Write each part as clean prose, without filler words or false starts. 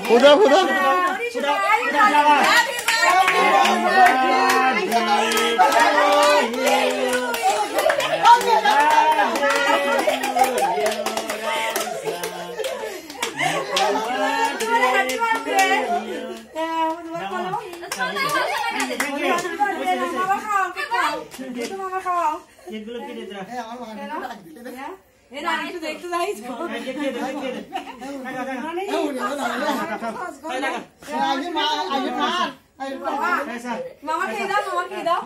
खुदा खुदा Mama kêu đó.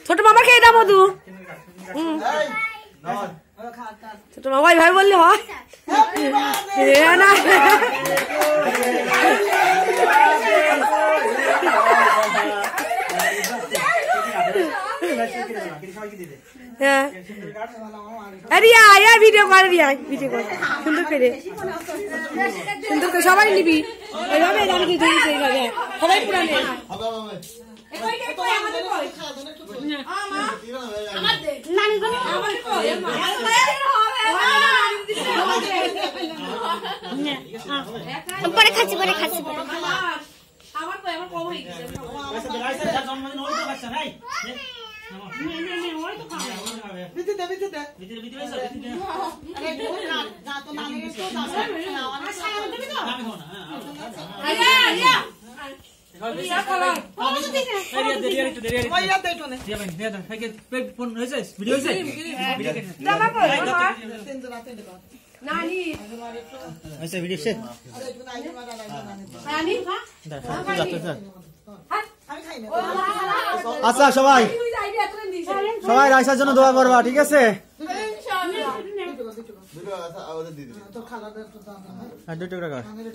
छोटे मामा खेल दे मधु छोटे मामा भाई बोल लो ना अरे आया वीडियो कर सुंदर करे सबाई निबी सबाई पुराने আচ্ছা সবাই রাইসার জন্য দোয়া করবা ঠিক আছে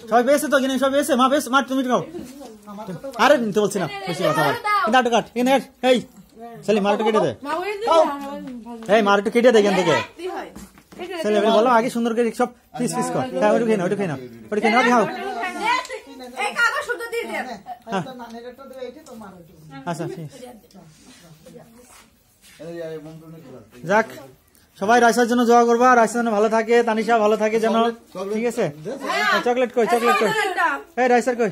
সবাই বেসে তো কিনে সবাই বেসে মা বেশ মা তুমি খাও আরে নিতে বলছি না বেশি কথা বল কিন্তু আটু কাট এনে এই চলি মার একটু কেটে দে এই মার একটু কেটে দে এখান থেকে চলে বলো আগে সুন্দর করে সব পিস পিস কর হ্যাঁ ওটা খেয়ে নাও ওটা খেয়ে নাও খাও আচ্ছা যাক সবাই রাইসার জন্য দোয়া করবা রাইসার জন্য ভালো থাকে তানিশা ভালো থাকে যেন ঠিক আছে চকলেট কই এই রাইসার কই